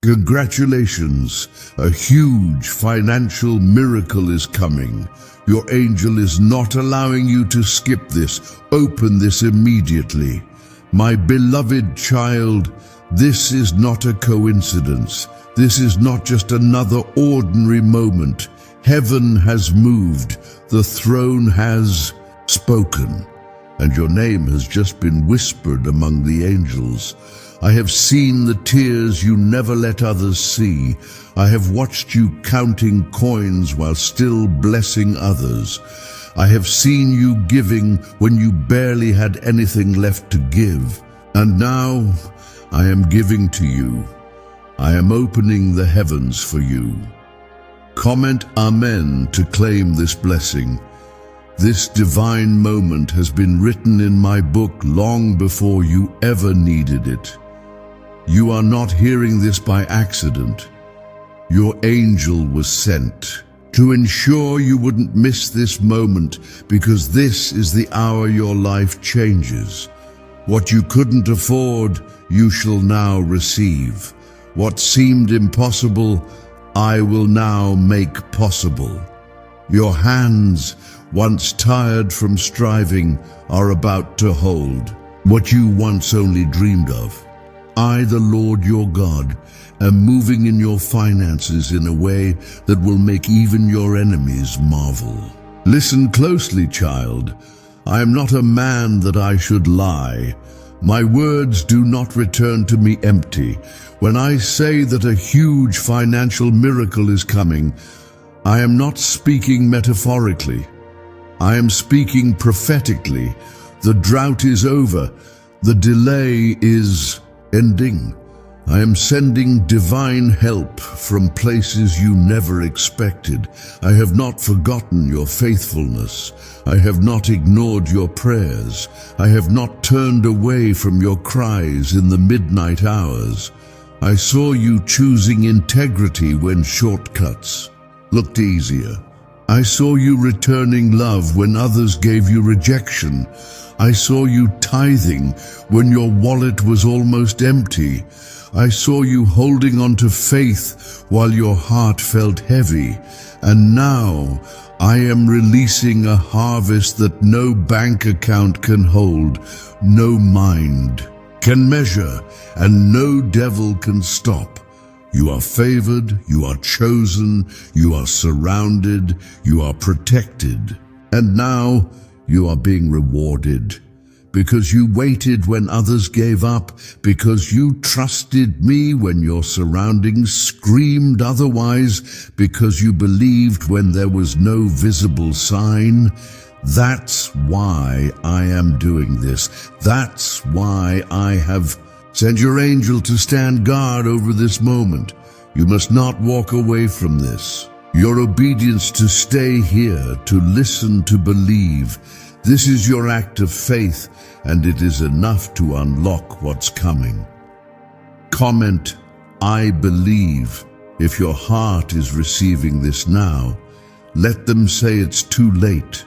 Congratulations, a huge financial miracle is coming. Your angel is not allowing you to skip this. Open this immediately. My beloved child, this is not a coincidence. This is not just another ordinary moment. Heaven has moved. The throne has spoken. And your name has just been whispered among the angels. I have seen the tears you never let others see. I have watched you counting coins while still blessing others. I have seen you giving when you barely had anything left to give. And now I am giving to you. I am opening the heavens for you. Comment Amen to claim this blessing. This divine moment has been written in my book long before you ever needed it. You are not hearing this by accident. Your angel was sent to ensure you wouldn't miss this moment, because this is the hour your life changes. What you couldn't afford, you shall now receive. What seemed impossible, I will now make possible. Your hands, once tired from striving, are about to hold what you once only dreamed of. I, the Lord your God, am moving in your finances in a way that will make even your enemies marvel. Listen closely, child. I am not a man that I should lie. My words do not return to me empty. When I say that a huge financial miracle is coming, I am not speaking metaphorically. I am speaking prophetically. The drought is over. The delay is ending. I am sending divine help from places you never expected. I have not forgotten your faithfulness. I have not ignored your prayers. I have not turned away from your cries in the midnight hours. I saw you choosing integrity when shortcuts looked easier. I saw you returning love when others gave you rejection. I saw you tithing when your wallet was almost empty. I saw you holding on to faith while your heart felt heavy. And now I am releasing a harvest that no bank account can hold, no mind can measure, and no devil can stop. You are favored, you are chosen, you are surrounded, you are protected. And now you are being rewarded. Because you waited when others gave up, because you trusted me when your surroundings screamed otherwise, because you believed when there was no visible sign. That's why I am doing this. That's why I have sent your angel to stand guard over this moment. You must not walk away from this. Your obedience to stay here, to listen, to believe, this is your act of faith, and it is enough to unlock what's coming. Comment, I believe. If your heart is receiving this now, let them say it's too late.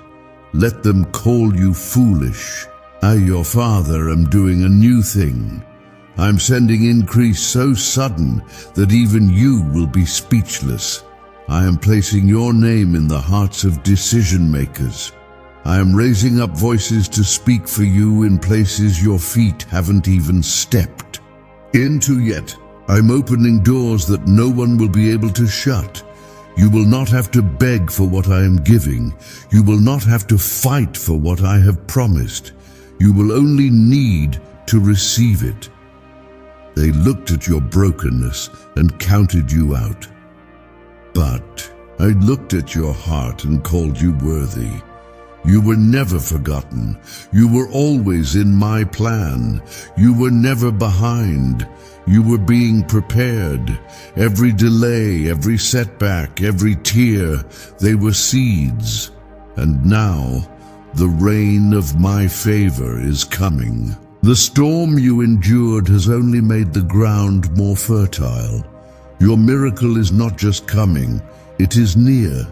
Let them call you foolish. I, your Father, am doing a new thing. I'm sending increase so sudden that even you will be speechless. I am placing your name in the hearts of decision makers. I am raising up voices to speak for you in places your feet haven't even stepped into yet. I'm opening doors that no one will be able to shut. You will not have to beg for what I am giving. You will not have to fight for what I have promised. You will only need to receive it. They looked at your brokenness and counted you out. But I looked at your heart and called you worthy. You were never forgotten. You were always in my plan. You were never behind. You were being prepared. Every delay, every setback, every tear, they were seeds. And now, the rain of my favor is coming. The storm you endured has only made the ground more fertile. Your miracle is not just coming, it is near.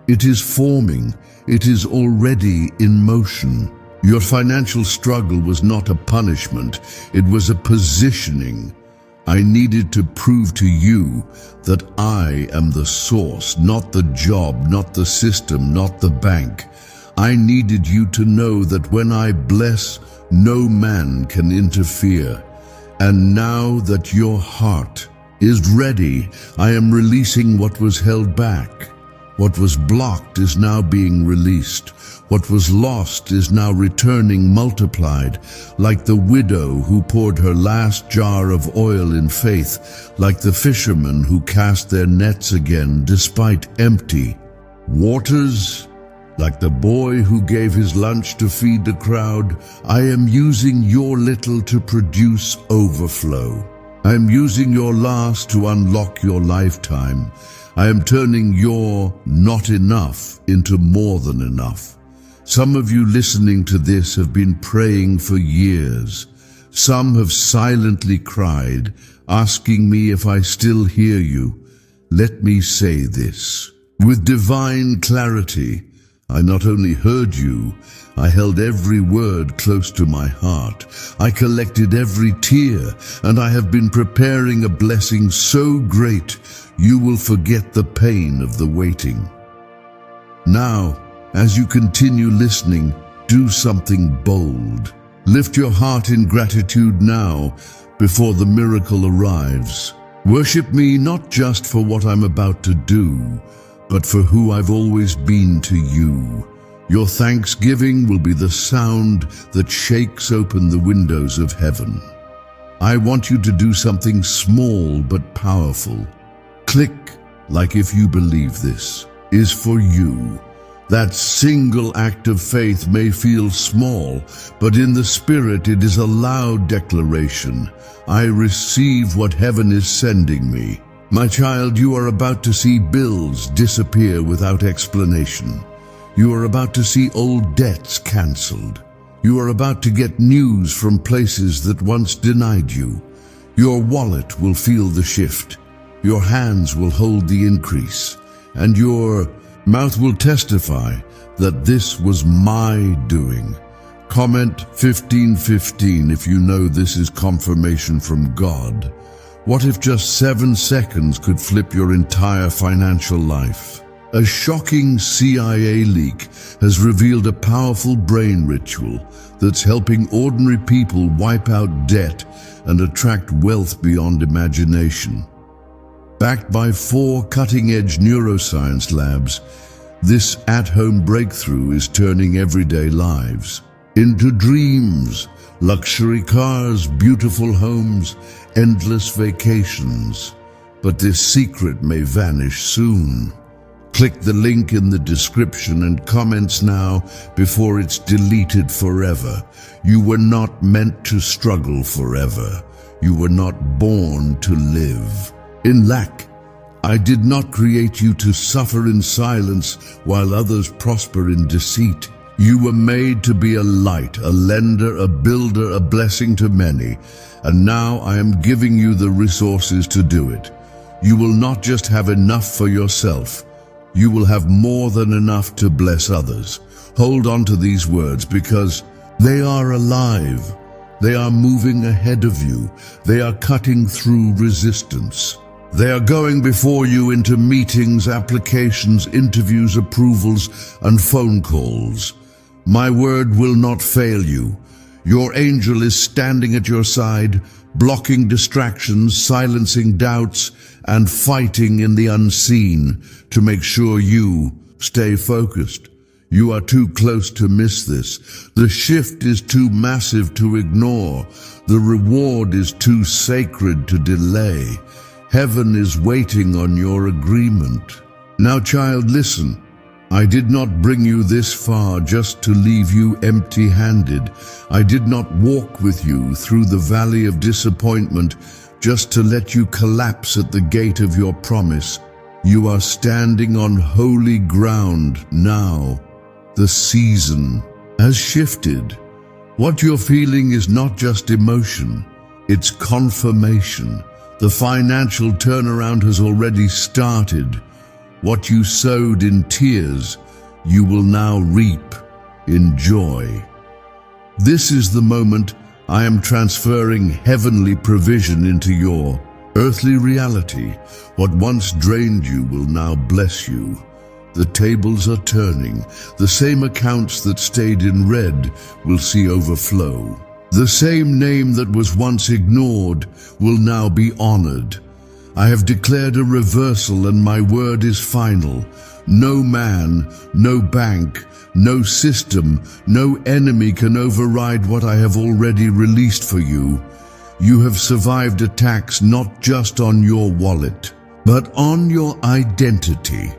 It is forming. It is already in motion. Your financial struggle was not a punishment. It was a positioning. I needed to prove to you that I am the source, not the job, not the system, not the bank. I needed you to know that when I bless, no man can interfere. And now that your heart is ready, I am releasing what was held back. What was blocked is now being released. What was lost is now returning multiplied, like the widow who poured her last jar of oil in faith, like the fishermen who cast their nets again despite empty waters, like the boy who gave his lunch to feed the crowd. I am using your little to produce overflow. I am using your last to unlock your lifetime. I am turning your not enough into more than enough. Some of you listening to this have been praying for years. Some have silently cried, asking me if I still hear you. Let me say this. With divine clarity, I not only heard you, I held every word close to my heart. I collected every tear, and I have been preparing a blessing so great you will forget the pain of the waiting. Now, as you continue listening, do something bold. Lift your heart in gratitude now before the miracle arrives. Worship me not just for what I'm about to do, but for who I've always been to you. Your thanksgiving will be the sound that shakes open the windows of heaven. I want you to do something small but powerful. Click like if you believe this is for you. That single act of faith may feel small, but in the spirit it is a loud declaration. I receive what heaven is sending me. My child, you are about to see bills disappear without explanation. You are about to see old debts canceled. You are about to get news from places that once denied you. Your wallet will feel the shift. Your hands will hold the increase. And your mouth will testify that this was my doing. Comment 1515 if you know this is confirmation from God. What if just 7 seconds could flip your entire financial life? A shocking CIA leak has revealed a powerful brain ritual that's helping ordinary people wipe out debt and attract wealth beyond imagination. Backed by 4 cutting-edge neuroscience labs, this at-home breakthrough is turning everyday lives into dreams, luxury cars, beautiful homes, endless vacations. But this secret may vanish soon. Click the link in the description and comments now before it's deleted forever. You were not meant to struggle forever. You were not born to live in lack. I did not create you to suffer in silence while others prosper in deceit. You were made to be a light, a lender, a builder, a blessing to many. And now I am giving you the resources to do it. You will not just have enough for yourself. You will have more than enough to bless others. Hold on to these words because they are alive. They are moving ahead of you. They are cutting through resistance. They are going before you into meetings, applications, interviews, approvals, and phone calls. My word will not fail you. Your angel is standing at your side, blocking distractions, silencing doubts, and fighting in the unseen to make sure you stay focused. You are too close to miss this. The shift is too massive to ignore. The reward is too sacred to delay. Heaven is waiting on your agreement. Now, child, listen. I did not bring you this far just to leave you empty-handed. I did not walk with you through the valley of disappointment just to let you collapse at the gate of your promise. You are standing on holy ground now. The season has shifted. What you're feeling is not just emotion, it's confirmation. The financial turnaround has already started. What you sowed in tears, you will now reap in joy. This is the moment I am transferring heavenly provision into your earthly reality. What once drained you will now bless you. The tables are turning. The same accounts that stayed in red will see overflow. The same name that was once ignored will now be honored. I have declared a reversal, and my word is final. No man, no bank, no system, no enemy can override what I have already released for you. You have survived attacks not just on your wallet, but on your identity.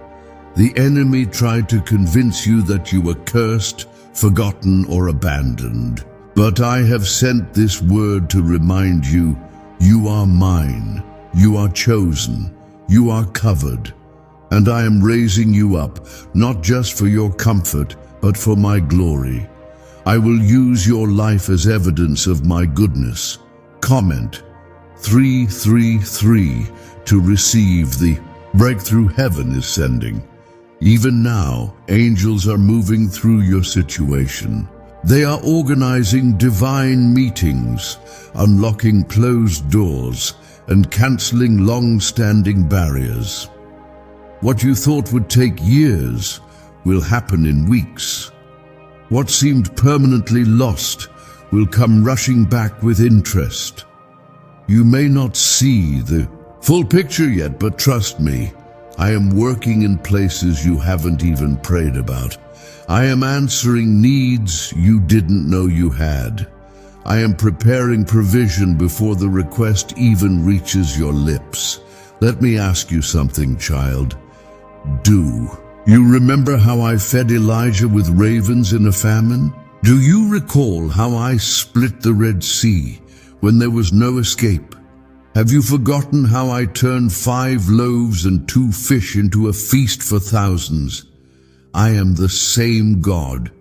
The enemy tried to convince you that you were cursed, forgotten, or abandoned. But I have sent this word to remind you, you are mine, you are chosen, you are covered. And I am raising you up, not just for your comfort, but for my glory. I will use your life as evidence of my goodness. Comment 333 to receive the breakthrough heaven is sending. Even now, angels are moving through your situation. They are organizing divine meetings, unlocking closed doors, and canceling long-standing barriers. What you thought would take years will happen in weeks. What seemed permanently lost will come rushing back with interest. You may not see the full picture yet, but trust me, I am working in places you haven't even prayed about. I am answering needs you didn't know you had. I am preparing provision before the request even reaches your lips. Let me ask you something, child. Do you remember how I fed Elijah with ravens in a famine? Do you recall how I split the Red Sea when there was no escape? Have you forgotten how I turned 5 loaves and 2 fish into a feast for thousands? I am the same God.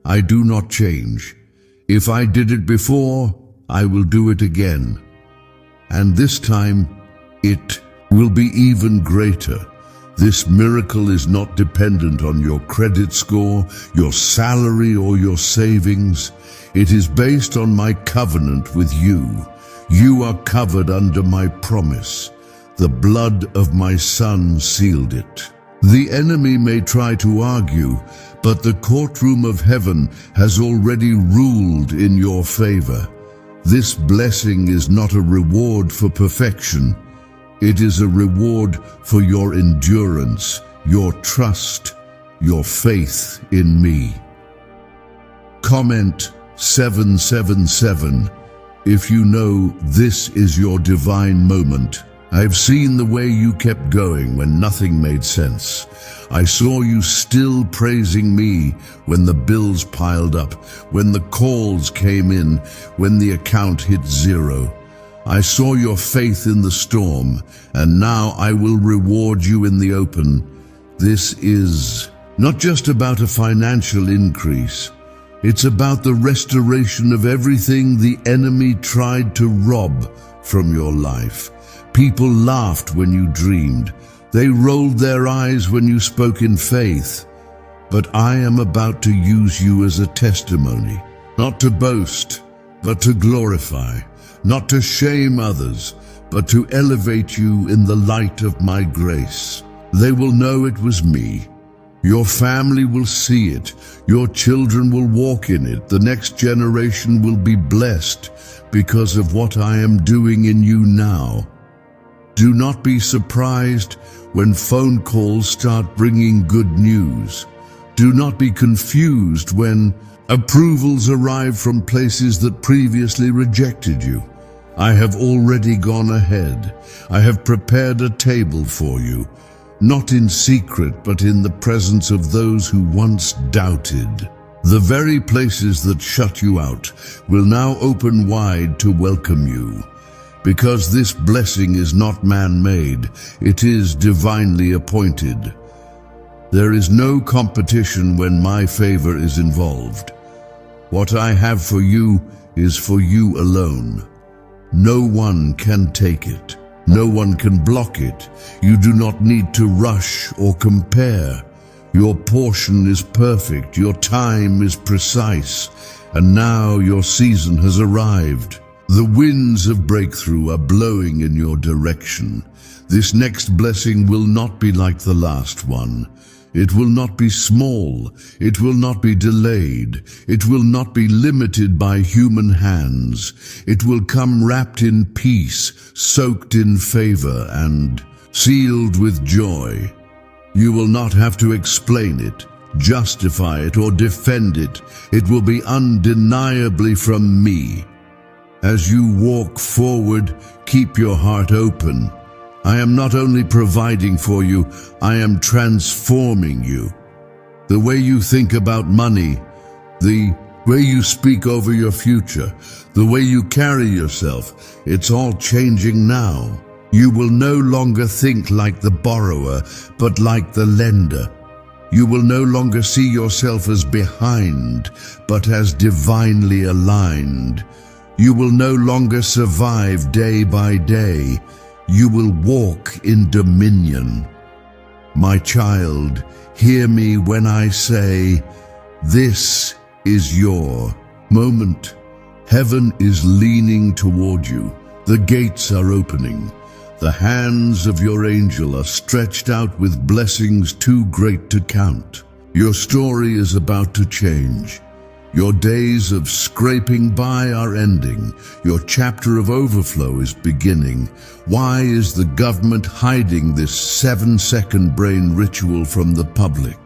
I do not change. If I did it before, I will do it again. And this time, it will be even greater. This miracle is not dependent on your credit score, your salary, or your savings. It is based on my covenant with you. You are covered under my promise. The blood of my Son sealed it. The enemy may try to argue, but the courtroom of heaven has already ruled in your favor. This blessing is not a reward for perfection. It is a reward for your endurance, your trust, your faith in me. Comment 777 if you know this is your divine moment. I've seen the way you kept going when nothing made sense. I saw you still praising me when the bills piled up, when the calls came in, when the account hit zero. I saw your faith in the storm, and now I will reward you in the open. This is not just about a financial increase. It's about the restoration of everything the enemy tried to rob from your life. People laughed when you dreamed. They rolled their eyes when you spoke in faith. But I am about to use you as a testimony, not to boast, but to glorify, not to shame others, but to elevate you in the light of my grace. They will know it was me. Your family will see it. Your children will walk in it. The next generation will be blessed because of what I am doing in you now. Do not be surprised when phone calls start bringing good news. Do not be confused when approvals arrive from places that previously rejected you. I have already gone ahead. I have prepared a table for you, not in secret, but in the presence of those who once doubted. The very places that shut you out will now open wide to welcome you. Because this blessing is not man-made, it is divinely appointed. There is no competition when my favor is involved. What I have for you is for you alone. No one can take it. No one can block it. You do not need to rush or compare. Your portion is perfect. Your time is precise. And now your season has arrived. The winds of breakthrough are blowing in your direction. This next blessing will not be like the last one. It will not be small. It will not be delayed. It will not be limited by human hands. It will come wrapped in peace, soaked in favor, and sealed with joy. You will not have to explain it, justify it, or defend it. It will be undeniably from me. As you walk forward, keep your heart open. I am not only providing for you, I am transforming you. The way you think about money, the way you speak over your future, the way you carry yourself, it's all changing now. You will no longer think like the borrower, but like the lender. You will no longer see yourself as behind, but as divinely aligned. You will no longer survive day by day. You will walk in dominion. My child, hear me when I say, this is your moment. Heaven is leaning toward you. The gates are opening. The hands of your angel are stretched out with blessings too great to count. Your story is about to change. Your days of scraping by are ending. Your chapter of overflow is beginning. Why is the government hiding this 7-second brain ritual from the public?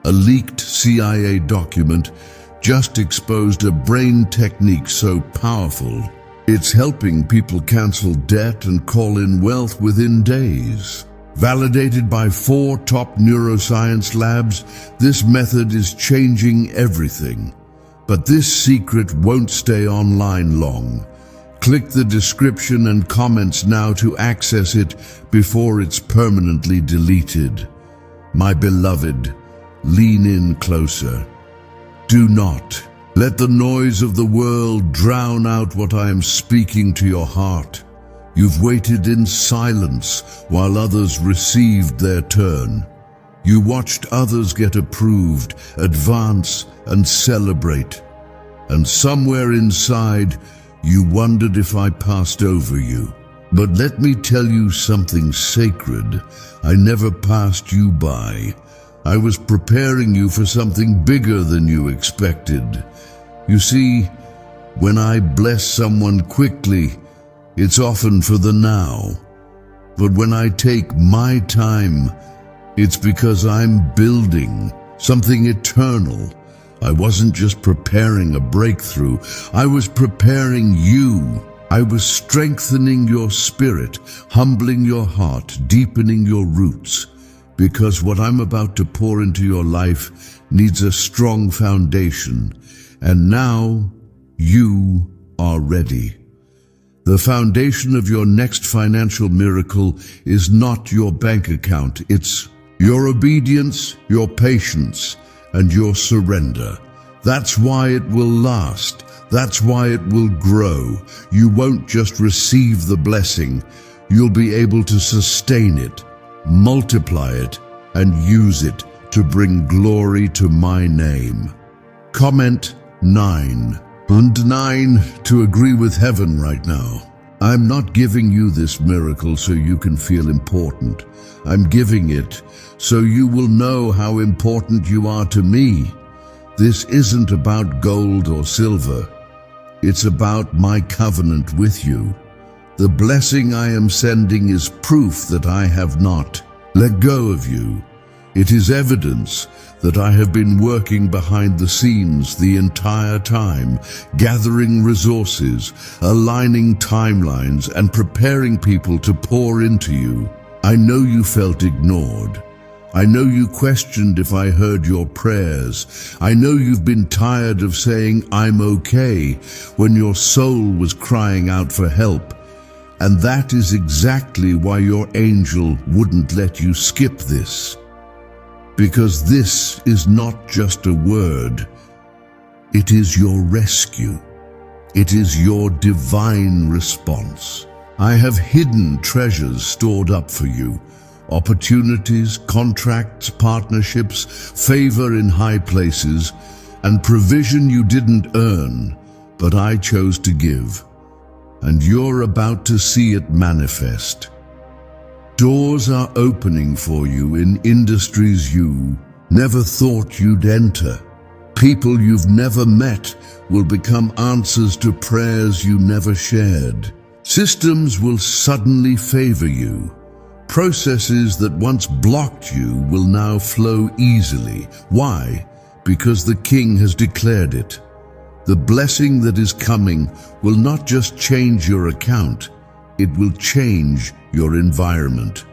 A leaked CIA document just exposed a brain technique so powerful, it's helping people cancel debt and call in wealth within days. Validated by 4 top neuroscience labs, this method is changing everything. But this secret won't stay online long. Click the description and comments now to access it before it's permanently deleted. My beloved, lean in closer. Do not let the noise of the world drown out what I am speaking to your heart. You've waited in silence while others received their turn. You watched others get approved, advance, and celebrate. And somewhere inside, you wondered if I passed over you. But let me tell you something sacred. I never passed you by. I was preparing you for something bigger than you expected. You see, when I bless someone quickly, it's often for the now. But when I take my time, it's because I'm building something eternal. I wasn't just preparing a breakthrough. I was preparing you. I was strengthening your spirit, humbling your heart, deepening your roots. Because what I'm about to pour into your life needs a strong foundation. And now you are ready. The foundation of your next financial miracle is not your bank account. It's your obedience, your patience, and your surrender. That's why it will last. That's why it will grow. You won't just receive the blessing. You'll be able to sustain it, multiply it, and use it to bring glory to my name. Comment 9. And 9 to agree with heaven right now. I'm not giving you this miracle so you can feel important. I'm giving it so you will know how important you are to me. This isn't about gold or silver. It's about my covenant with you. The blessing I am sending is proof that I have not let go of you. It is evidence that I have been working behind the scenes the entire time, gathering resources, aligning timelines, and preparing people to pour into you. I know you felt ignored. I know you questioned if I heard your prayers. I know you've been tired of saying, I'm okay, when your soul was crying out for help. And that is exactly why your angel wouldn't let you skip this. Because this is not just a word. It is your rescue. It is your divine response. I have hidden treasures stored up for you. Opportunities, contracts, partnerships, favor in high places. and provision you didn't earn, but I chose to give. And you're about to see it manifest. Doors are opening for you in industries you never thought you'd enter. People you've never met will become answers to prayers you never shared. Systems will suddenly favor you. Processes that once blocked you will now flow easily. Why? Because the King has declared it. The blessing that is coming will not just change your account, it will change your environment.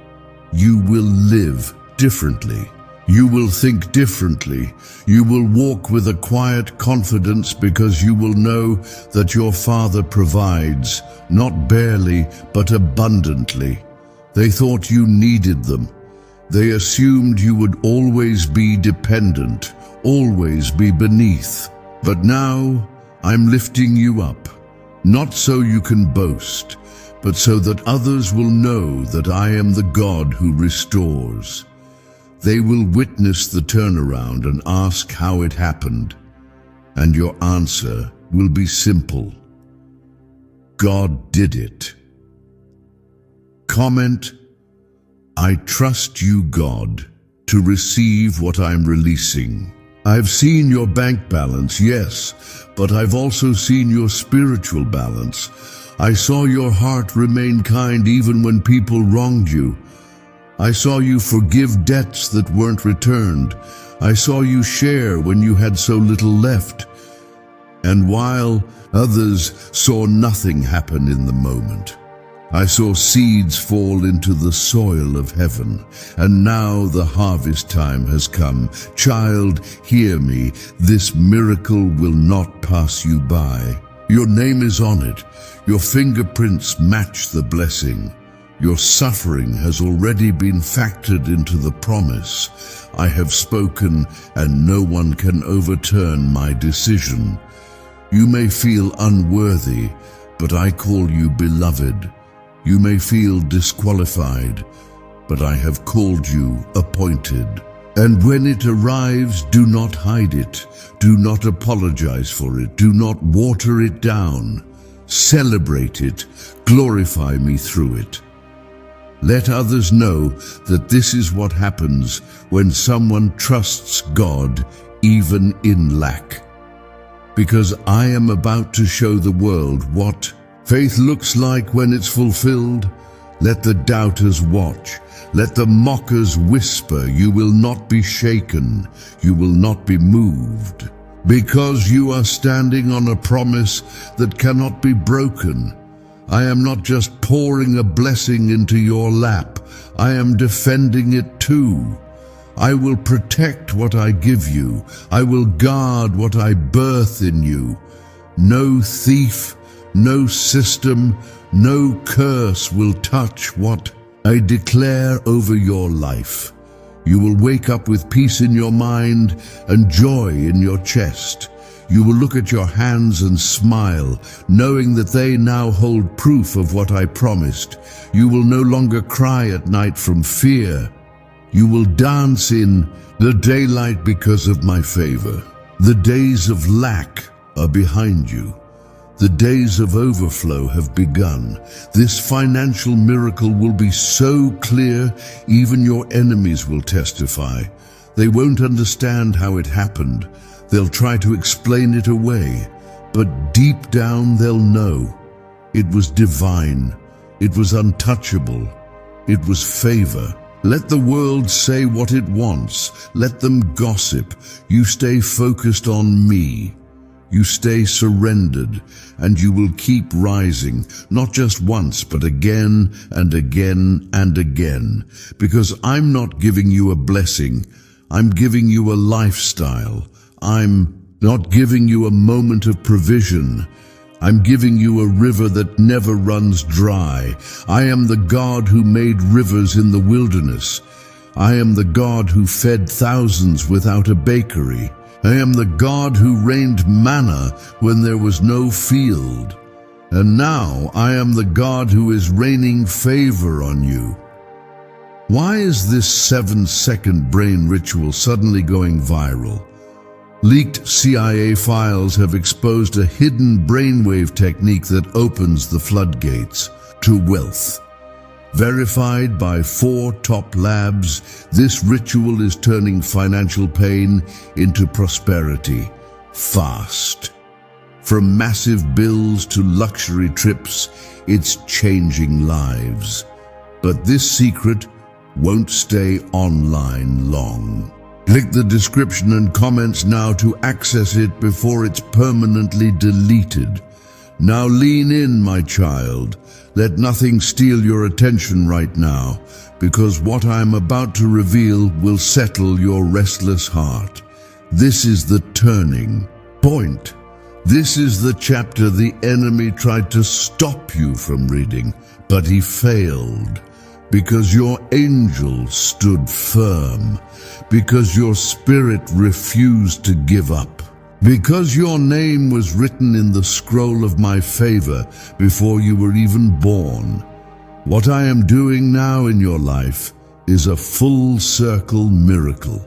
You will live differently. You will think differently. You will walk with a quiet confidence because you will know that your Father provides, not barely, but abundantly. They thought you needed them. They assumed you would always be dependent, always be beneath. But now I'm lifting you up, not so you can boast, but so that others will know that I am the God who restores. They will witness the turnaround and ask how it happened, and your answer will be simple. God did it. Comment, I trust you, God, to receive what I'm releasing. I've seen your bank balance, yes, but I've also seen your spiritual balance. I saw your heart remain kind even when people wronged you. I saw you forgive debts that weren't returned. I saw you share when you had so little left. And while others saw nothing happen in the moment, I saw seeds fall into the soil of heaven, and now the harvest time has come. Child, hear me, this miracle will not pass you by. Your name is on it. Your fingerprints match the blessing. Your suffering has already been factored into the promise. I have spoken, and no one can overturn my decision. You may feel unworthy, but I call you beloved. You may feel disqualified, but I have called you appointed. And when it arrives, do not hide it. Do not apologize for it. Do not water it down. Celebrate it. Glorify me through it. Let others know that this is what happens when someone trusts God, even in lack. Because I am about to show the world what faith looks like when it's fulfilled. Let the doubters watch. Let the mockers whisper. You will not be shaken. You will not be moved. Because you are standing on a promise that cannot be broken. I am not just pouring a blessing into your lap. I am defending it too. I will protect what I give you. I will guard what I birth in you. No thief, no system, no curse will touch what I declare over your life. You will wake up with peace in your mind and joy in your chest. You will look at your hands and smile, knowing that they now hold proof of what I promised. You will no longer cry at night from fear. You will dance in the daylight because of my favor. The days of lack are behind you. The days of overflow have begun. This financial miracle will be so clear, even your enemies will testify. They won't understand how it happened. They'll try to explain it away, but deep down they'll know. It was divine. It was untouchable. It was favor. Let the world say what it wants. Let them gossip. You stay focused on me. You stay surrendered, and you will keep rising, not just once, but again and again and again. Because I'm not giving you a blessing. I'm giving you a lifestyle. I'm not giving you a moment of provision. I'm giving you a river that never runs dry. I am the God who made rivers in the wilderness. I am the God who fed thousands without a bakery. I am the God who rained manna when there was no field. And now I am the God who is raining favor on you. Why is this 7-second brain ritual suddenly going viral? Leaked CIA files have exposed a hidden brainwave technique that opens the floodgates to wealth. Verified by 4 top labs, this ritual is turning financial pain into prosperity fast. From massive bills to luxury trips, it's changing lives. But this secret won't stay online long. Click the description and comments now to access it before it's permanently deleted. Now lean in, my child. Let nothing steal your attention right now, because what I'm about to reveal will settle your restless heart. This is the turning point. This is the chapter the enemy tried to stop you from reading, but he failed. Because your angel stood firm, because your spirit refused to give up, because your name was written in the scroll of my favor before you were even born. What I am doing now in your life is a full circle miracle.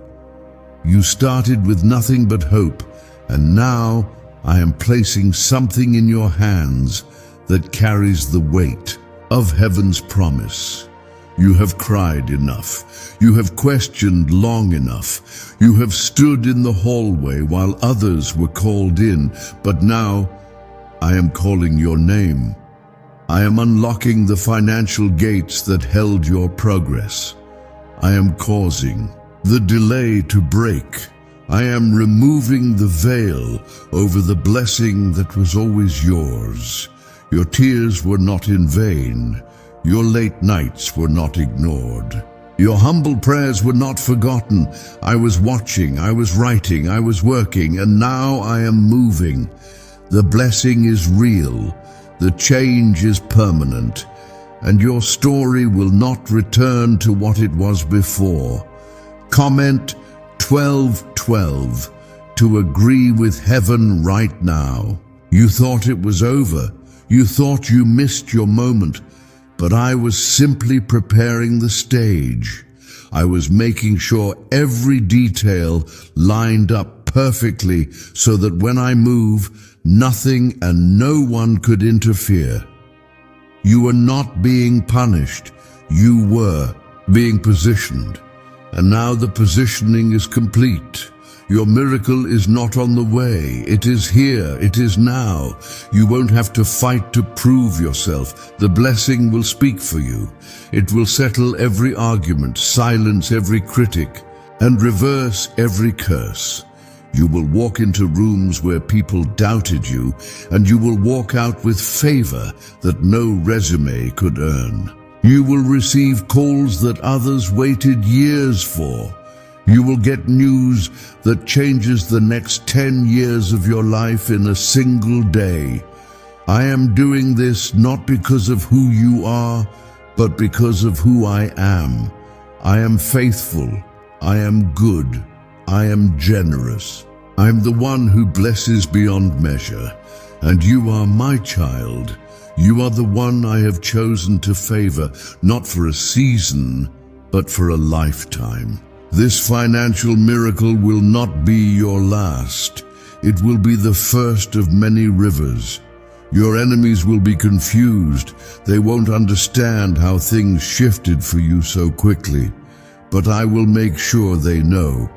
You started with nothing but hope, and now I am placing something in your hands that carries the weight of heaven's promise. You have cried enough. You have questioned long enough. You have stood in the hallway while others were called in, but now I am calling your name. I am unlocking the financial gates that held your progress. I am causing the delay to break. I am removing the veil over the blessing that was always yours. Your tears were not in vain. Your late nights were not ignored. Your humble prayers were not forgotten. I was watching, I was writing, I was working, and now I am moving. The blessing is real. The change is permanent. And your story will not return to what it was before. Comment 1212 to agree with heaven right now. You thought it was over. You thought you missed your moment. But I was simply preparing the stage. I was making sure every detail lined up perfectly so that when I move, nothing and no one could interfere. You were not being punished. You were being positioned. And now the positioning is complete. Your miracle is not on the way. It is here. It is now. You won't have to fight to prove yourself. The blessing will speak for you. It will settle every argument, silence every critic, and reverse every curse. You will walk into rooms where people doubted you, and you will walk out with favor that no resume could earn. You will receive calls that others waited years for. You will get news that changes the next 10 years of your life in a single day. I am doing this not because of who you are, but because of who I am. I am faithful. I am good. I am generous. I am the one who blesses beyond measure, and you are my child. You are the one I have chosen to favor, not for a season, but for a lifetime. This financial miracle will not be your last. It will be the first of many rivers. Your enemies will be confused. They won't understand how things shifted for you so quickly. But I will make sure they know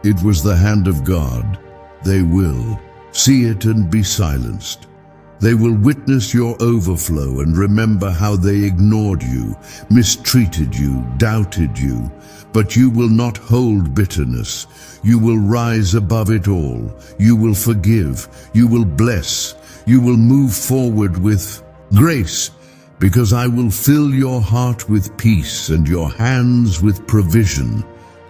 it was the hand of God. They will see it and be silenced. They will witness your overflow and remember how they ignored you, mistreated you, doubted you. But you will not hold bitterness. You will rise above it all. You will forgive. You will bless. You will move forward with grace, because I will fill your heart with peace and your hands with provision.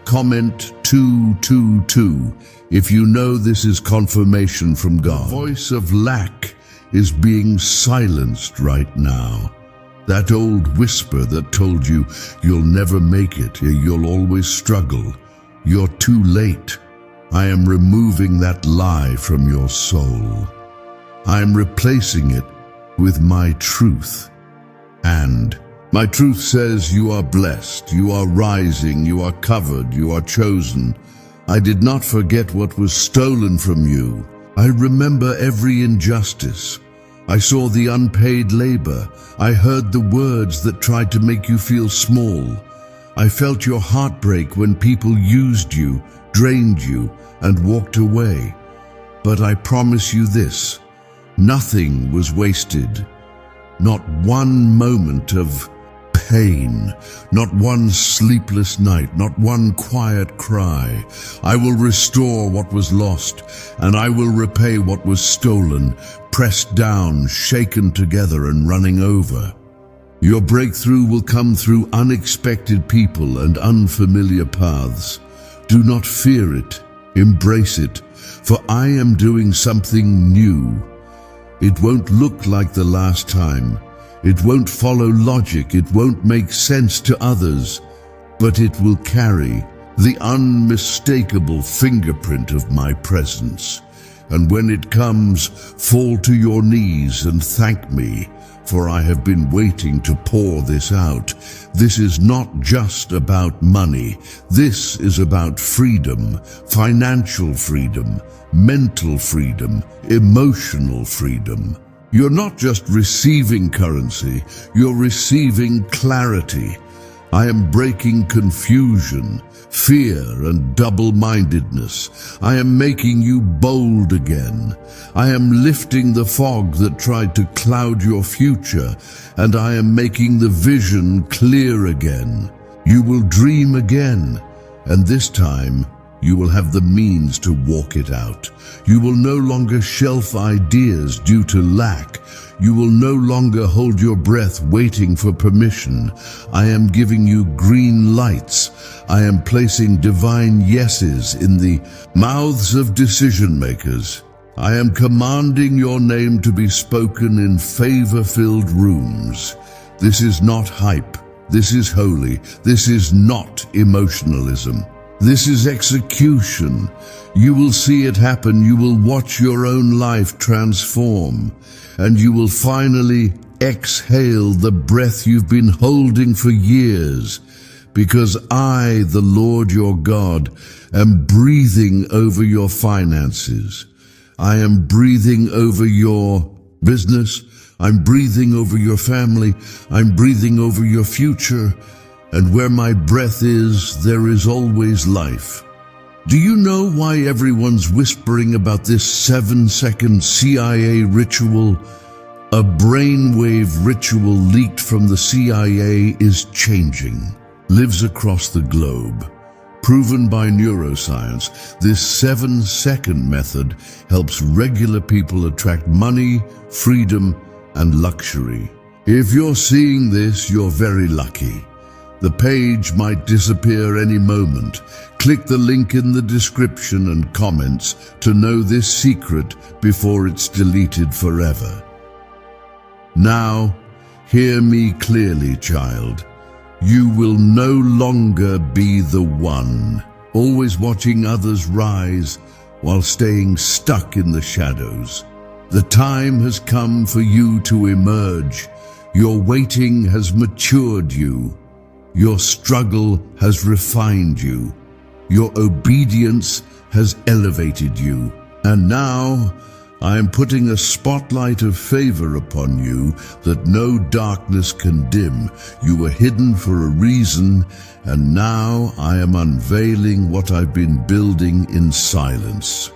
Comment 222 if you know this is confirmation from God. The voice of lack is being silenced right now. That old whisper that told you you'll never make it, you'll always struggle, you're too late. I am removing that lie from your soul. I am replacing it with my truth. And my truth says you are blessed, you are rising, you are covered, you are chosen. I did not forget what was stolen from you. I remember every injustice. I saw the unpaid labor. I heard the words that tried to make you feel small. I felt your heartbreak when people used you, drained you, and walked away. But I promise you this, nothing was wasted. Not one moment of pain, not one sleepless night, not one quiet cry. I will restore what was lost, and I will repay what was stolen, pressed down, shaken together, and running over. Your breakthrough will come through unexpected people and unfamiliar paths. Do not fear it, embrace it, for I am doing something new. It won't look like the last time. It won't follow logic, it won't make sense to others, but it will carry the unmistakable fingerprint of my presence. And when it comes, fall to your knees and thank me, for I have been waiting to pour this out. This is not just about money. This is about freedom, financial freedom, mental freedom, emotional freedom. You're not just receiving currency, you're receiving clarity. I am breaking confusion, fear, and double-mindedness. I am making you bold again. I am lifting the fog that tried to cloud your future, and I am making the vision clear again. You will dream again, and this time you will have the means to walk it out. You will no longer shelf ideas due to lack. You will no longer hold your breath waiting for permission. I am giving you green lights. I am placing divine yeses in the mouths of decision makers. I am commanding your name to be spoken in favor-filled rooms. This is not hype. This is holy. This is not emotionalism. This is execution. You will see it happen. You will watch your own life transform, and you will finally exhale the breath you've been holding for years, because I, the Lord your God, am breathing over your finances. I am breathing over your business. I'm breathing over your family. I'm breathing over your future. And where my breath is, there is always life. Do you know why everyone's whispering about this 7-second CIA ritual? A brainwave ritual leaked from the CIA is changing, lives across the globe. Proven by neuroscience, this 7-second method helps regular people attract money, freedom, and luxury. If you're seeing this, you're very lucky. The page might disappear any moment. Click the link in the description and comments to know this secret before it's deleted forever. Now, hear me clearly, child. You will no longer be the one, always watching others rise while staying stuck in the shadows. The time has come for you to emerge. Your waiting has matured you. Your struggle has refined you. Your obedience has elevated you. And now, I am putting a spotlight of favor upon you that no darkness can dim. You were hidden for a reason, and now I am unveiling what I've been building in silence.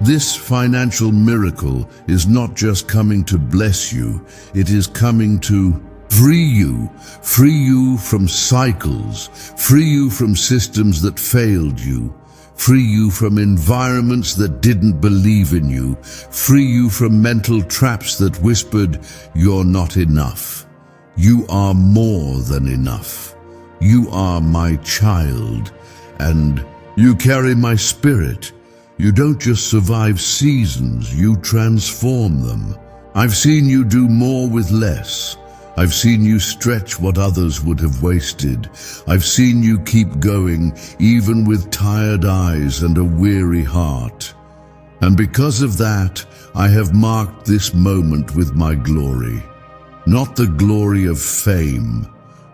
This financial miracle is not just coming to bless you, it is coming to free you from cycles, free you from systems that failed you, free you from environments that didn't believe in you, free you from mental traps that whispered, "You're not enough." You are more than enough. You are my child, and you carry my spirit. You don't just survive seasons, you transform them. I've seen you do more with less. I've seen you stretch what others would have wasted. I've seen you keep going, even with tired eyes and a weary heart. And because of that, I have marked this moment with my glory. Not the glory of fame,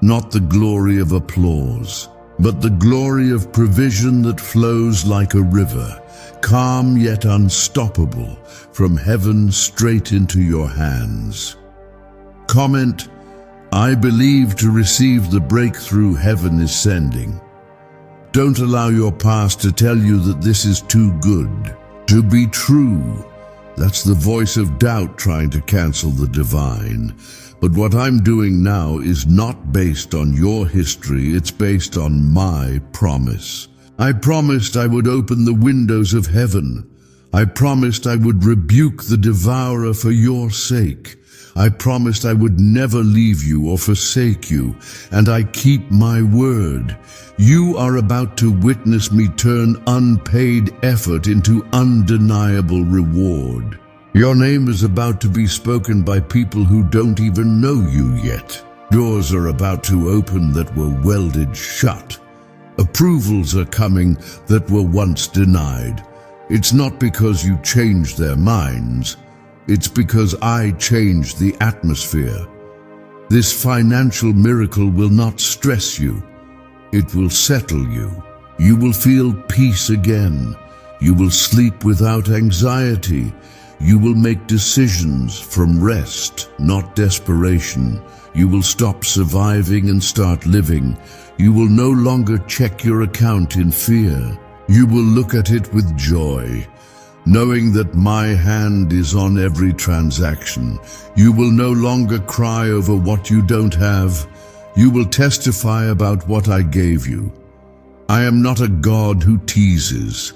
not the glory of applause, but the glory of provision that flows like a river, calm yet unstoppable, from heaven straight into your hands. Comment, I believe to receive the breakthrough heaven is sending. Don't allow your past to tell you that this is too good to be true. That's the voice of doubt trying to cancel the divine. But what I'm doing now is not based on your history, it's based on my promise. I promised I would open the windows of heaven. I promised I would rebuke the devourer for your sake. I promised I would never leave you or forsake you, and I keep my word. You are about to witness me turn unpaid effort into undeniable reward. Your name is about to be spoken by people who don't even know you yet. Doors are about to open that were welded shut. Approvals are coming that were once denied. It's not because you changed their minds. It's because I changed the atmosphere. This financial miracle will not stress you. It will settle you. You will feel peace again. You will sleep without anxiety. You will make decisions from rest, not desperation. You will stop surviving and start living. You will no longer check your account in fear. You will look at it with joy, knowing that my hand is on every transaction. You will no longer cry over what you don't have. You will testify about what I gave you. I am not a God who teases.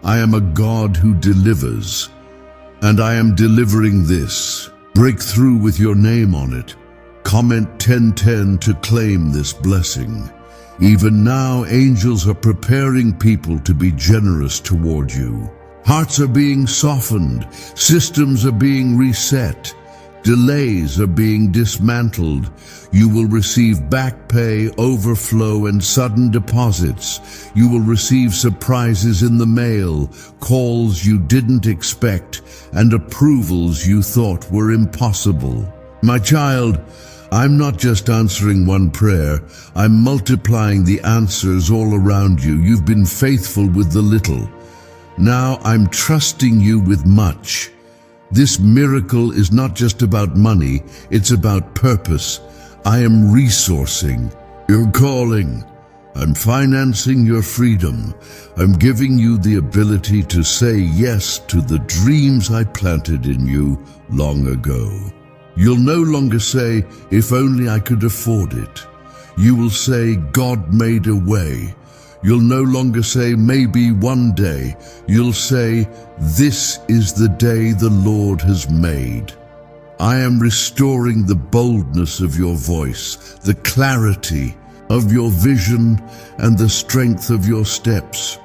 I am a God who delivers. And I am delivering this. Break through with your name on it. Comment 1010 to claim this blessing. Even now, angels are preparing people to be generous toward you. Hearts are being softened. Systems are being reset. Delays are being dismantled. You will receive back pay, overflow, and sudden deposits. You will receive surprises in the mail, calls you didn't expect, and approvals you thought were impossible. My child, I'm not just answering one prayer. I'm multiplying the answers all around you. You've been faithful with the little. Now I'm trusting you with much. This miracle is not just about money, it's about purpose. I am resourcing your calling. I'm financing your freedom. I'm giving you the ability to say yes to the dreams I planted in you long ago. You'll no longer say, if only I could afford it. You will say, God made a way. You'll no longer say, maybe one day. You'll say, this is the day the Lord has made. I am restoring the boldness of your voice, the clarity of your vision, and the strength of your steps.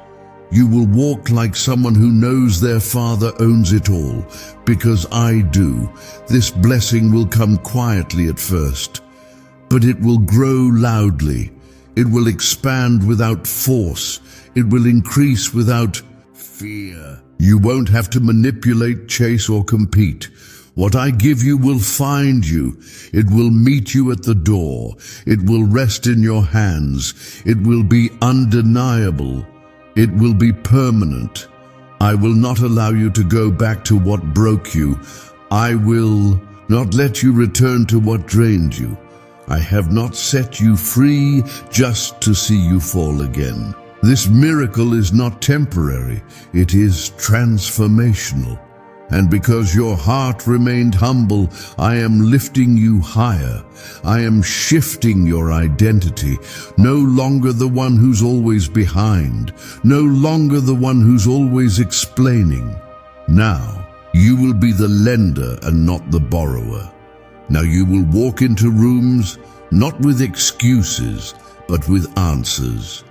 You will walk like someone who knows their Father owns it all, because I do. This blessing will come quietly at first, but it will grow loudly. It will expand without force. It will increase without fear. You won't have to manipulate, chase, or compete. What I give you will find you. It will meet you at the door. It will rest in your hands. It will be undeniable. It will be permanent. I will not allow you to go back to what broke you. I will not let you return to what drained you. I have not set you free just to see you fall again. This miracle is not temporary, it is transformational. And because your heart remained humble, I am lifting you higher. I am shifting your identity. No longer the one who's always behind. No longer the one who's always explaining. Now, you will be the lender and not the borrower. Now you will walk into rooms, not with excuses, but with answers.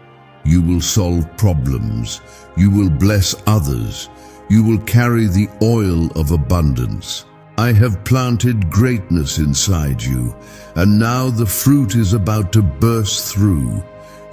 You will solve problems. You will bless others. You will carry the oil of abundance. I have planted greatness inside you, and now the fruit is about to burst through.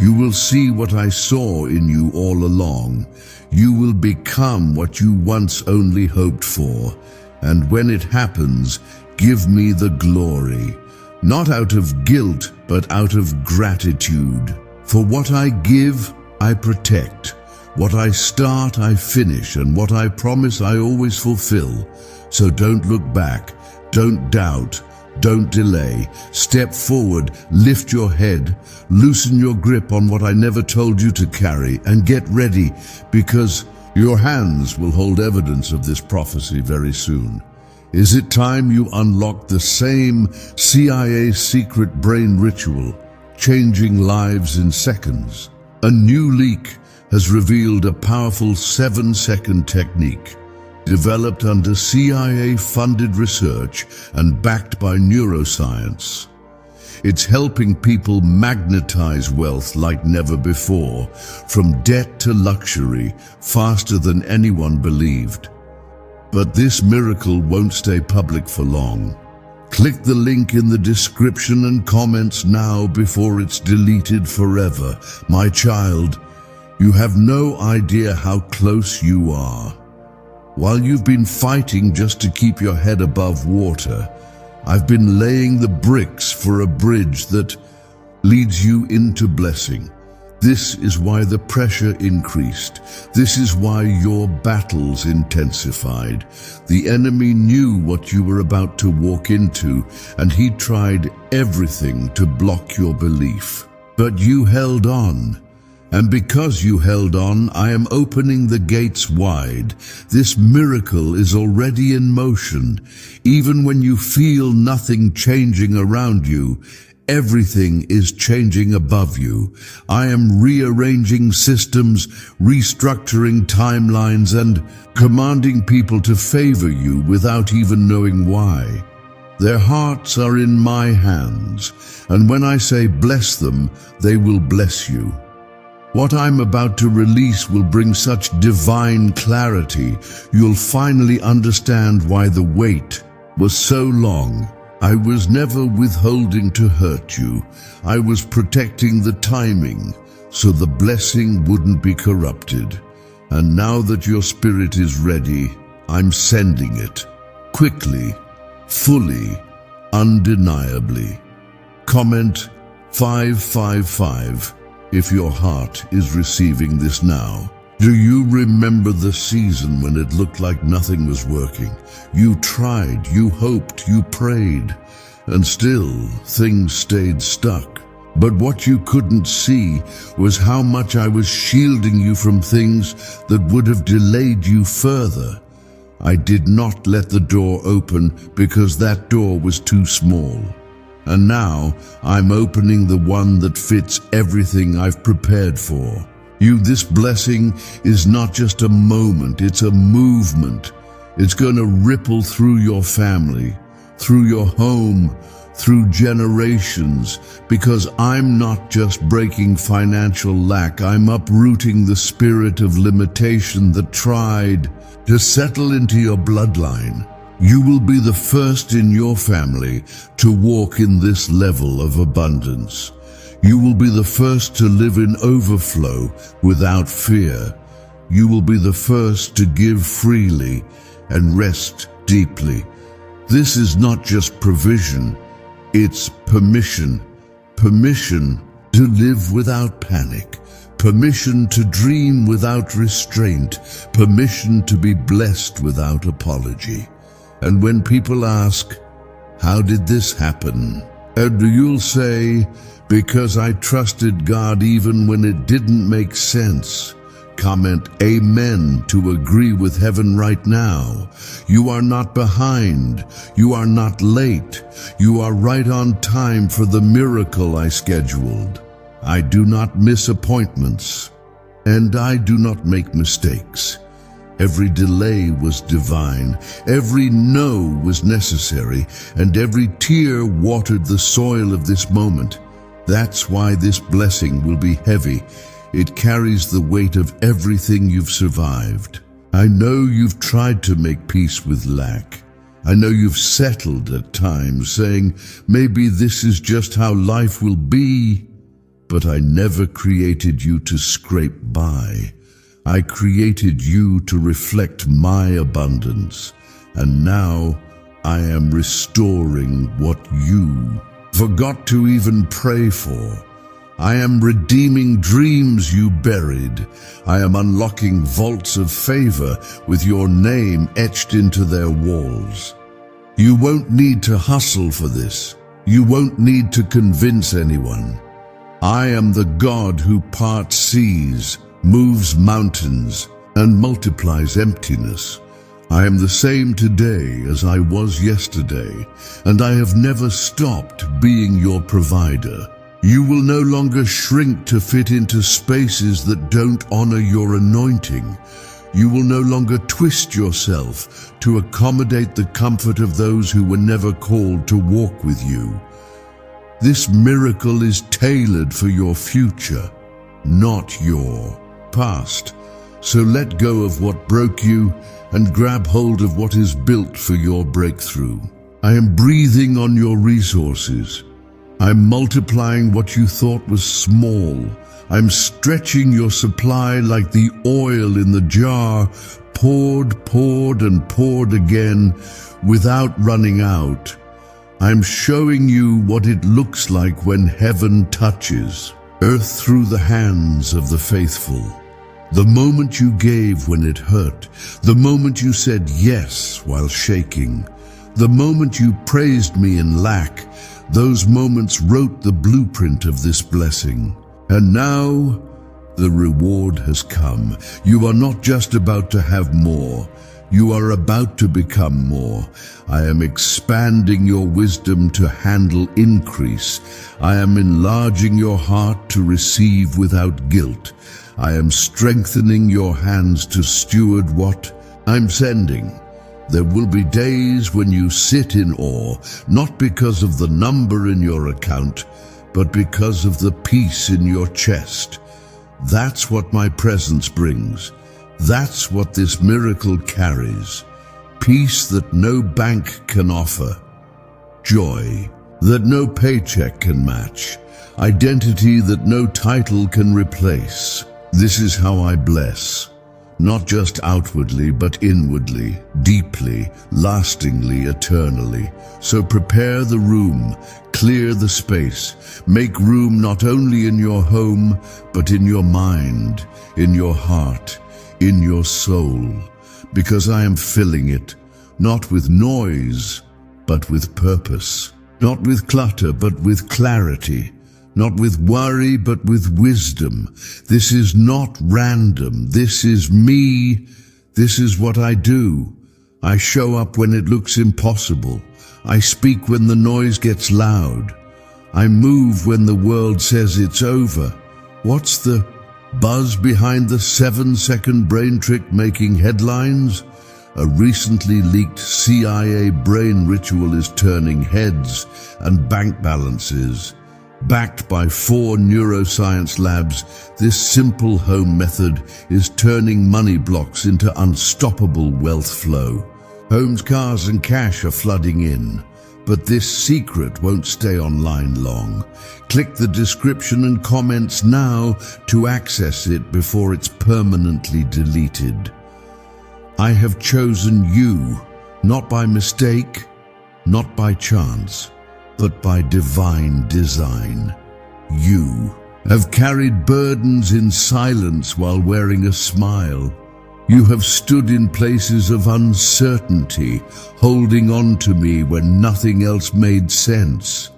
You will see what I saw in you all along. You will become what you once only hoped for. And when it happens, give me the glory, not out of guilt, but out of gratitude. For what I give, I protect. What I start, I finish, and what I promise, I always fulfill. So don't look back, don't doubt, don't delay. Step forward, lift your head, loosen your grip on what I never told you to carry, and get ready, because your hands will hold evidence of this prophecy very soon. Is it time you unlock the same CIA secret brain ritual, changing lives in seconds? A new leak has revealed a powerful 7-second technique, developed under CIA-funded research and backed by neuroscience. It's helping people magnetize wealth like never before, from debt to luxury, faster than anyone believed. But this miracle won't stay public for long. Click the link in the description and comments now before it's deleted forever. My child, you have no idea how close you are. While you've been fighting just to keep your head above water, I've been laying the bricks for a bridge that leads you into blessing. This is why the pressure increased. This is why your battles intensified. The enemy knew what you were about to walk into, and he tried everything to block your belief. But you held on. And because you held on, I am opening the gates wide. This miracle is already in motion. Even when you feel nothing changing around you, everything is changing above you. I am rearranging systems, restructuring timelines, and commanding people to favor you without even knowing why. Their hearts are in my hands, and when I say bless them, they will bless you. What I'm about to release will bring such divine clarity, you'll finally understand why the wait was so long. I was never withholding to hurt you. I was protecting the timing, so the blessing wouldn't be corrupted. And now that your spirit is ready, I'm sending it. Quickly, fully, undeniably. Comment 555 if your heart is receiving this now. Do you remember the season when it looked like nothing was working? You tried, you hoped, you prayed, and still things stayed stuck. But what you couldn't see was how much I was shielding you from things that would have delayed you further. I did not let the door open because that door was too small. And now I'm opening the one that fits everything I've prepared for. This blessing is not just a moment, it's a movement. It's going to ripple through your family, through your home, through generations, because I'm not just breaking financial lack, I'm uprooting the spirit of limitation that tried to settle into your bloodline. You will be the first in your family to walk in this level of abundance. You will be the first to live in overflow without fear. You will be the first to give freely and rest deeply. This is not just provision, it's permission. Permission to live without panic. Permission to dream without restraint. Permission to be blessed without apology. And when people ask, how did this happen? And you'll say, because I trusted God even when it didn't make sense. Comment amen to agree with heaven right now. You are not behind. You are not late. You are right on time for the miracle I scheduled. I do not miss appointments, and I do not make mistakes. Every delay was divine, every no was necessary, and every tear watered the soil of this moment. That's why this blessing will be heavy. It carries the weight of everything you've survived. I know you've tried to make peace with lack. I know you've settled at times, saying, maybe this is just how life will be. But I never created you to scrape by. I created you to reflect my abundance, and now I am restoring what you forgot to even pray for. I am redeeming dreams you buried. I am unlocking vaults of favor with your name etched into their walls. You won't need to hustle for this. You won't need to convince anyone. I am the God who parts seas, moves mountains, and multiplies emptiness. I am the same today as I was yesterday, and I have never stopped being your provider. You will no longer shrink to fit into spaces that don't honor your anointing. You will no longer twist yourself to accommodate the comfort of those who were never called to walk with you. This miracle is tailored for your future, not your past. So let go of what broke you and grab hold of what is built for your breakthrough. I am breathing on your resources. I'm multiplying what you thought was small. I'm stretching your supply like the oil in the jar, poured and poured again without running out. I'm showing you what it looks like when heaven touches earth through the hands of the faithful. The moment you gave when it hurt, the moment you said yes while shaking, the moment you praised me in lack, those moments wrote the blueprint of this blessing. And now, the reward has come. You are not just about to have more. You are about to become more. I am expanding your wisdom to handle increase. I am enlarging your heart to receive without guilt. I am strengthening your hands to steward what I'm sending. There will be days when you sit in awe, not because of the number in your account, but because of the peace in your chest. That's what my presence brings. That's what this miracle carries. Peace that no bank can offer. Joy that no paycheck can match. Identity that no title can replace. This is how I bless. Not just outwardly, but inwardly, deeply, lastingly, eternally. So prepare the room, clear the space, make room not only in your home, but in your mind, in your heart, in your soul, because I am filling it, not with noise, but with purpose, not with clutter, but with clarity, not with worry, but with wisdom. This is not random. This is me. This is what I do. I show up when it looks impossible. I speak when the noise gets loud. I move when the world says it's over. What's the buzz behind the 7-second brain trick making headlines? A recently leaked CIA brain ritual is turning heads and bank balances. Backed by 4 neuroscience labs, this simple home method is turning money blocks into unstoppable wealth flow. Homes, cars, and cash are flooding in. But this secret won't stay online long. Click the description and comments now to access it before it's permanently deleted. I have chosen you, not by mistake, not by chance, but by divine design. You have carried burdens in silence while wearing a smile. You have stood in places of uncertainty, holding on to me when nothing else made sense.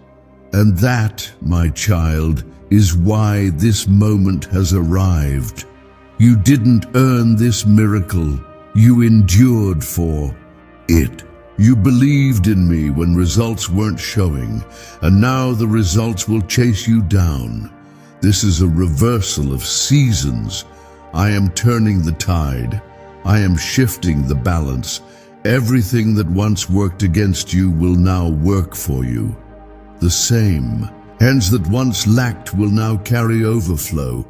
And that, my child, is why this moment has arrived. You didn't earn this miracle. You endured for it. You believed in me when results weren't showing, and now the results will chase you down. This is a reversal of seasons. I am turning the tide. I am shifting the balance. Everything that once worked against you will now work for you. The same hands that once lacked will now carry overflow.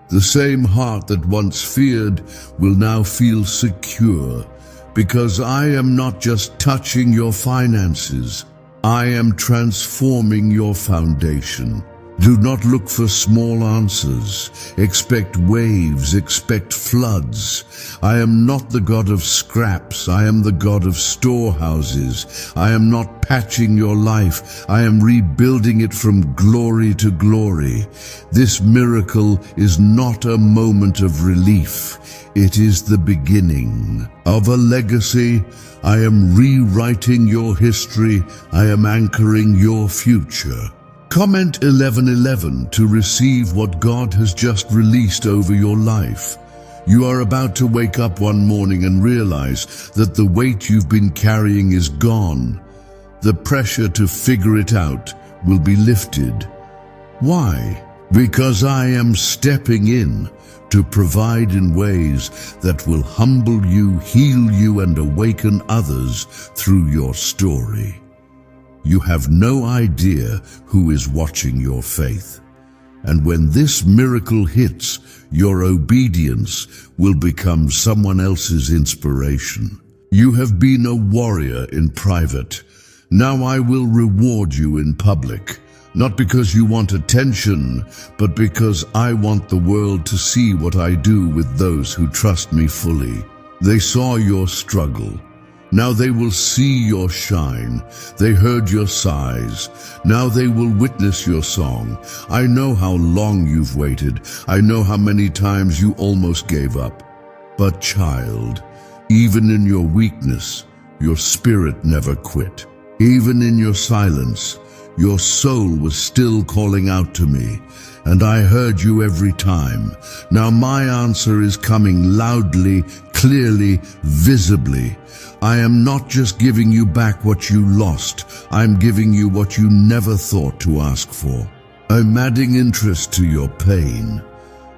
The same heart that once feared will now feel secure. Because I am not just touching your finances, I am transforming your foundation. Do not look for small answers. Expect waves, expect floods. I am not the God of scraps. I am the God of storehouses. I am not patching your life. I am rebuilding it from glory to glory. This miracle is not a moment of relief. It is the beginning of a legacy. I am rewriting your history. I am anchoring your future. Comment 1111 to receive what God has just released over your life. You are about to wake up one morning and realize that the weight you've been carrying is gone. The pressure to figure it out will be lifted. Why? Because I am stepping in to provide in ways that will humble you, heal you, and awaken others through your story. You have no idea who is watching your faith. And when this miracle hits, your obedience will become someone else's inspiration. You have been a warrior in private. Now I will reward you in public. Not because you want attention, but because I want the world to see what I do with those who trust me fully. They saw your struggle. Now they will see your shine. They heard your sighs. Now they will witness your song. I know how long you've waited. I know how many times you almost gave up. But child, even in your weakness, your spirit never quit. Even in your silence, your soul was still calling out to me, and I heard you every time. Now my answer is coming loudly, clearly, visibly. I am not just giving you back what you lost. I'm giving you what you never thought to ask for. I'm adding interest to your pain.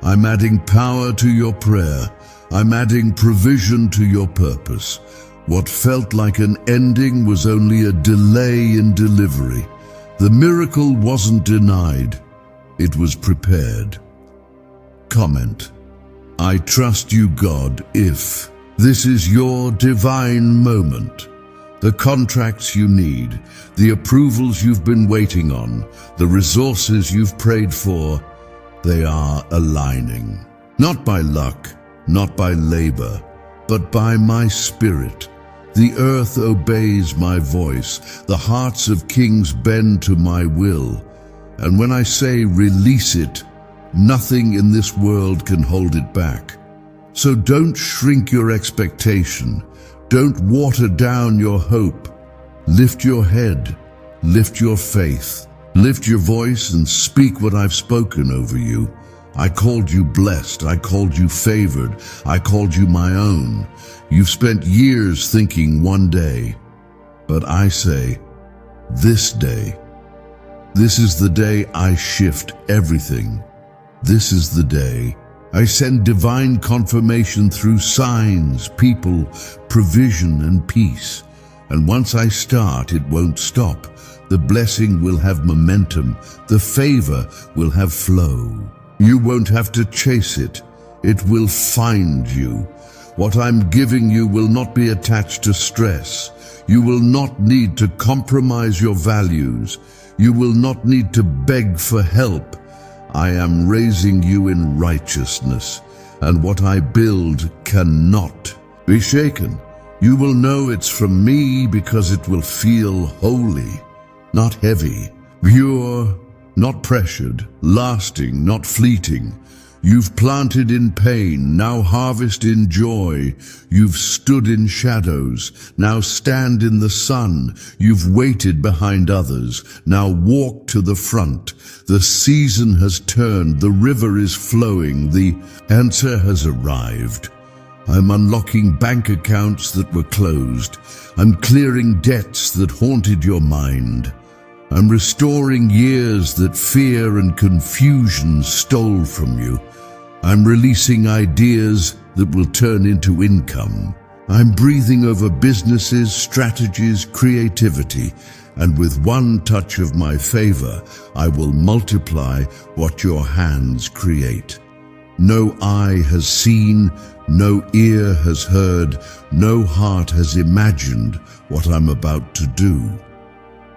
I'm adding power to your prayer. I'm adding provision to your purpose. What felt like an ending was only a delay in delivery. The miracle wasn't denied. It was prepared. Comment: I trust you, God, if this is your divine moment. The contracts you need, the approvals you've been waiting on, the resources you've prayed for, they are aligning. Not by luck, not by labor, but by my spirit. The earth obeys my voice. The hearts of kings bend to my will. And when I say release it, nothing in this world can hold it back. So don't shrink your expectation. Don't water down your hope. Lift your head. Lift your faith. Lift your voice and speak what I've spoken over you. I called you blessed. I called you favored. I called you my own. You've spent years thinking one day. But I say, this day. This is the day I shift everything. This is the day I send divine confirmation through signs, people, provision, and peace. And once I start, it won't stop. The blessing will have momentum. The favor will have flow. You won't have to chase it. It will find you. What I'm giving you will not be attached to stress. You will not need to compromise your values. You will not need to beg for help. I am raising you in righteousness, and what I build cannot be shaken. You will know it's from me because it will feel holy, not heavy, pure, not pressured, lasting, not fleeting. You've planted in pain, now harvest in joy. You've stood in shadows, now stand in the sun. You've waited behind others, now walk to the front. The season has turned, the river is flowing, the answer has arrived. I'm unlocking bank accounts that were closed. I'm clearing debts that haunted your mind. I'm restoring years that fear and confusion stole from you. I'm releasing ideas that will turn into income. I'm breathing over businesses, strategies, creativity, and with one touch of my favor, I will multiply what your hands create. No eye has seen, no ear has heard, no heart has imagined what I'm about to do.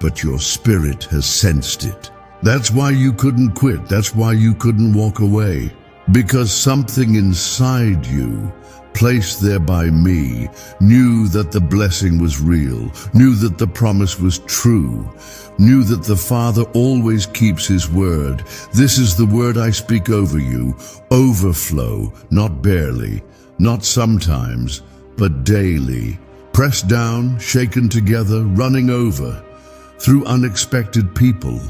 But your spirit has sensed it. That's why you couldn't quit. That's why you couldn't walk away. Because something inside you, placed there by me, knew that the blessing was real, knew that the promise was true, knew that the Father always keeps His word. This is the word I speak over you. Overflow, not barely, not sometimes, but daily. Pressed down, shaken together, running over. Through unexpected people,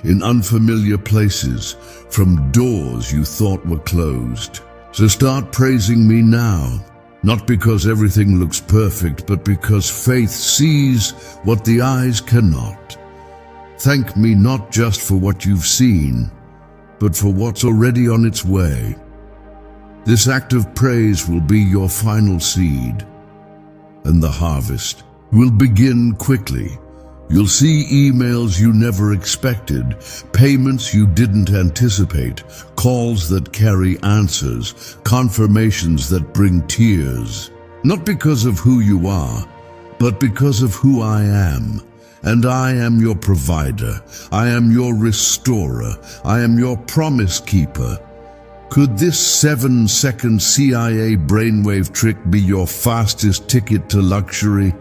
in unfamiliar places, from doors you thought were closed. So start praising me now, not because everything looks perfect, but because faith sees what the eyes cannot. Thank me not just for what you've seen, but for what's already on its way. This act of praise will be your final seed, and the harvest will begin quickly. You'll see emails you never expected, payments you didn't anticipate, calls that carry answers, confirmations that bring tears. Not because of who you are, but because of who I am. And I am your provider. I am your restorer. I am your promise keeper. Could this 7-second CIA brainwave trick be your fastest ticket to luxury?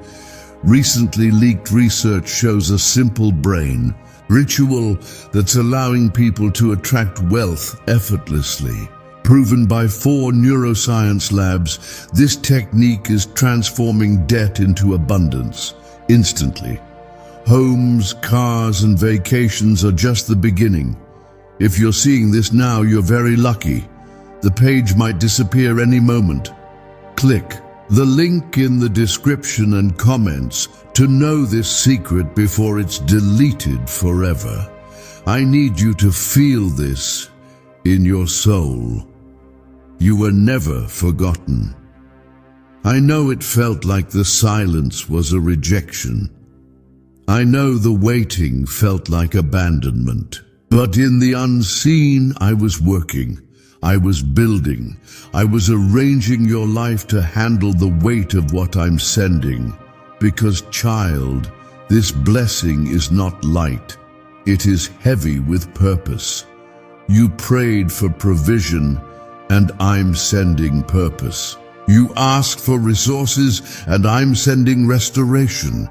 Recently leaked research shows a simple brain ritual that's allowing people to attract wealth effortlessly. Proven by 4 neuroscience labs, this technique is transforming debt into abundance instantly. Homes, cars, and vacations are just the beginning. If you're seeing this now, you're very lucky. The page might disappear any moment. Click the link in the description and comments to know this secret before it's deleted forever. I need you to feel this in your soul. You were never forgotten. I know it felt like the silence was a rejection. I know the waiting felt like abandonment. But in the unseen, I was working. I was building. I was arranging your life to handle the weight of what I'm sending. Because, child, this blessing is not light. It is heavy with purpose. You prayed for provision, and I'm sending purpose. You asked for resources, and I'm sending restoration.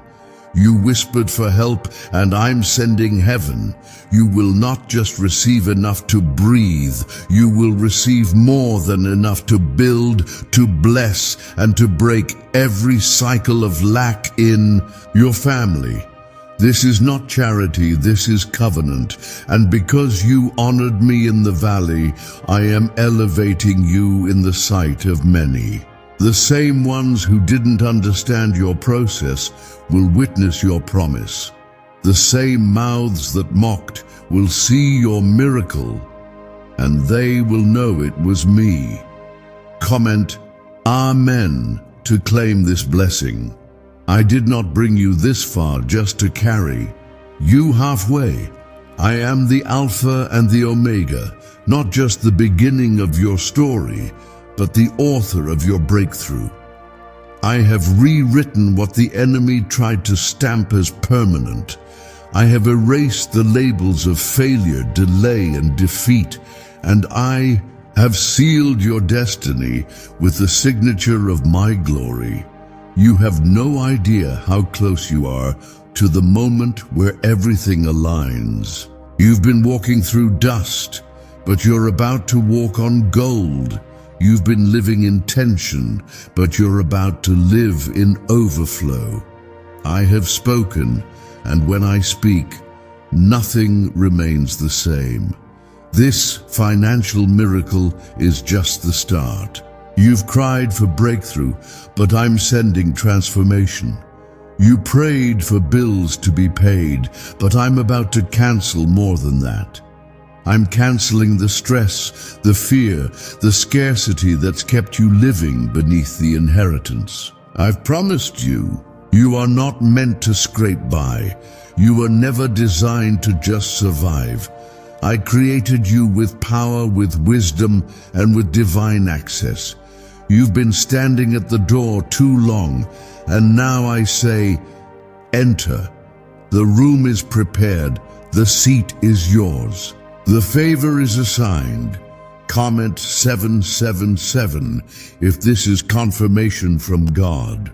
You whispered for help, and I'm sending heaven. You will not just receive enough to breathe. You will receive more than enough to build, to bless, and to break every cycle of lack in your family. This is not charity, this is covenant. And because you honored me in the valley, I am elevating you in the sight of many. The same ones who didn't understand your process will witness your promise. The same mouths that mocked will see your miracle, and they will know it was me. Comment Amen to claim this blessing. I did not bring you this far just to carry you halfway. I am the Alpha and the Omega, not just the beginning of your story, but the author of your breakthrough. I have rewritten what the enemy tried to stamp as permanent. I have erased the labels of failure, delay, and defeat, and I have sealed your destiny with the signature of my glory. You have no idea how close you are to the moment where everything aligns. You've been walking through dust, but you're about to walk on gold. You've been living in tension, but you're about to live in overflow. I have spoken, and when I speak, nothing remains the same. This financial miracle is just the start. You've cried for breakthrough, but I'm sending transformation. You prayed for bills to be paid, but I'm about to cancel more than that. I'm canceling the stress, the fear, the scarcity that's kept you living beneath the inheritance. I've promised you, you are not meant to scrape by. You were never designed to just survive. I created you with power, with wisdom, and with divine access. You've been standing at the door too long, and now I say, enter. The room is prepared. The seat is yours. The favor is assigned. Comment 777 if this is confirmation from God.